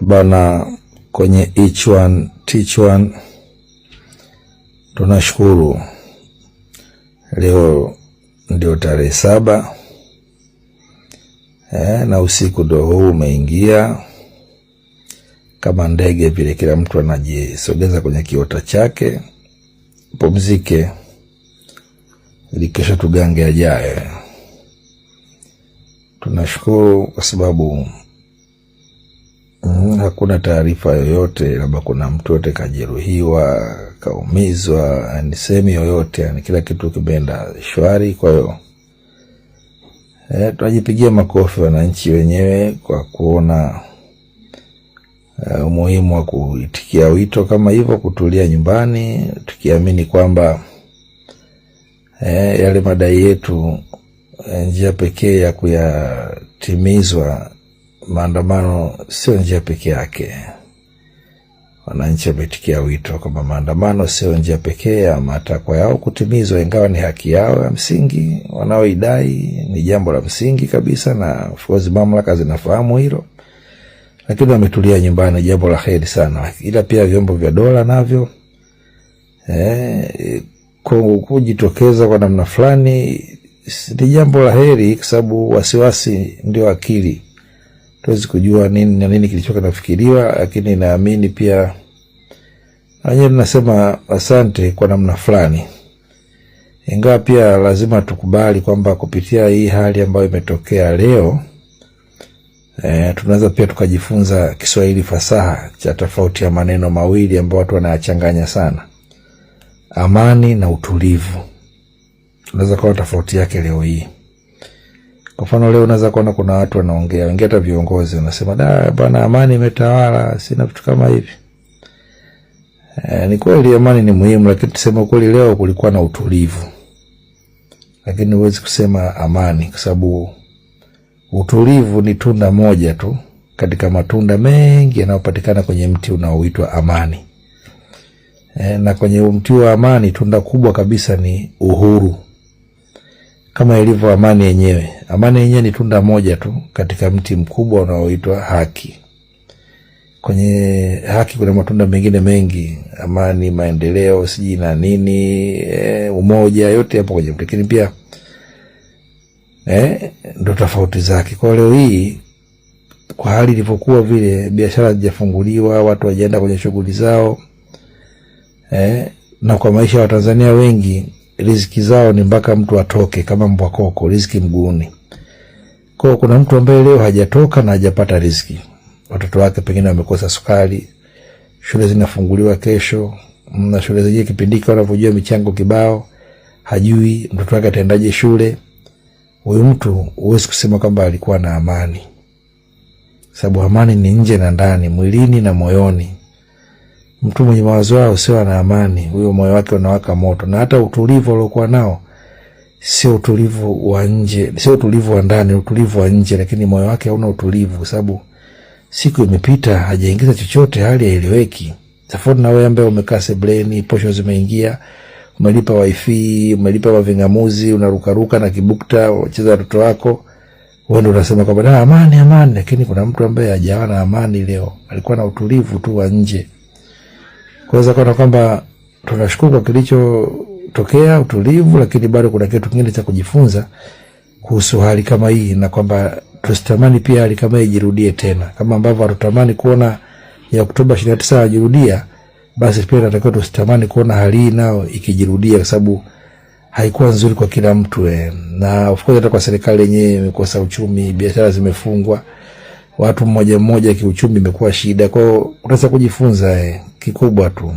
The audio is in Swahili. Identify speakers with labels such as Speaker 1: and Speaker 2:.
Speaker 1: Bana, kwenye each one teach one, tunashukuru. Leo ndio tarehe 7 na usiku ndio huu umeingia. Kama ndege vile, kila mtu anajisogeza kwenye kiota chake. Pumzike ili kesho tugange yajayo. Tunashukuru kwa sababu hakuna taarifa yoyote labda kuna mtu yote kajeruhiwa, kaumizwa, ni sehemu yoyote, yani kila kitu kimeenda shwari. Kwa hiyo tunajipigia makofi wananchi wenyewe kwa kuona umuhimu wa kuitikia wito kama hivyo, kutulia nyumbani, tukiamini kwamba yale madai yetu, njia pekee ya kuyatimizwa maandamano sio njia pekee yake. Wananchi wametikia wito kwamba maandamano sio njia pekee ya matakwa yao kutimizwa, ingawa ni haki yao ya msingi wanaoidai, ni jambo la msingi kabisa, na of course mamlaka zinafahamu hilo. Lakini wametulia nyumbani, jambo la heri sana. Ila pia vyombo vya dola navyo kujitokeza kwa namna fulani ni jambo la heri, kwa sababu wasiwasi ndio akili. Tuwezi kujua nini na nini kilichoka nafikiriwa, lakini naamini pia wenyewe tunasema asante kwa namna fulani. Ingawa pia lazima tukubali kwamba kupitia hii hali ambayo imetokea leo, tunaweza pia tukajifunza Kiswahili fasaha cha tofauti ya maneno mawili ambayo watu wanayachanganya sana. Amani na utulivu. Tunaweza kuona tofauti yake leo hii. Kwa mfano leo unaweza kuona kuna watu wanaongea, wengine hata viongozi wanasema bwana amani imetawala, sina vitu kama hivi. Ni kweli amani ni muhimu, lakini tuseme kweli leo kulikuwa na utulivu. Lakini huwezi kusema amani, kwa sababu utulivu ni tunda moja tu katika matunda mengi yanayopatikana kwenye mti unaoitwa amani. Na kwenye mti wa amani tunda kubwa kabisa ni uhuru. Kama ilivyo amani yenyewe. Amani yenyewe ni tunda moja tu katika mti mkubwa unaoitwa haki. Kwenye haki kuna matunda mengine mengi, amani, maendeleo, siji na nini, umoja, yote hapo kwenye mti. Lakini pia ndo tofauti zake. Kwa leo hii, kwa hali ilivyokuwa vile, biashara hazijafunguliwa, watu hawajaenda kwenye shughuli zao, na kwa maisha wa Tanzania wengi riziki zao ni mpaka mtu atoke kama mbwa koko, riziki mguuni. Kwa kuna mtu ambaye leo hajatoka na hajapata riziki. Watoto wake pengine wamekosa sukari, shule zinafunguliwa kesho, na shule zenyewe kipindika wanapojua michango kibao, hajui mtoto wake ataendaje shule. Huyu mtu huwezi kusema kwamba alikuwa na amani. Sababu amani ni nje na ndani, mwilini na moyoni. Mtu mwenye mawazo yao sio na amani, huyo moyo wake unawaka moto. Na hata utulivu aliokuwa nao sio utulivu wa nje, sio utulivu wa ndani, utulivu wa nje, lakini moyo wake hauna utulivu, kwa sababu siku imepita hajaingiza chochote, hali haieleweki. Tofauti na wewe ambaye umekaa sebleni, posho zimeingia, umelipa wifi, umelipa mavingamuzi, unarukaruka na kibukta, wacheza watoto wako, wewe ndio unasema kwamba amani amani. Lakini kuna mtu ambaye hajawa na amani leo, alikuwa na utulivu tu wa nje. Kwaweza kuona kwamba tunashukuru kwa kilichotokea, utulivu, lakini bado kuna kitu kingine cha kujifunza kuhusu hali kama hii, na kwamba tusitamani pia hali kama hii ijirudie tena. Kama ambavyo hatutamani kuona ya Oktoba 29 ijirudia, basi pia tunatakiwa tusitamani kuona hali hii nao ikijirudia, kwa sababu haikuwa nzuri kwa kila mtu. Na of course hata kwa serikali yenyewe imekosa uchumi, biashara zimefungwa, watu mmoja mmoja kiuchumi imekuwa shida. Kwa hiyo unaweza kujifunza kikubwa tu.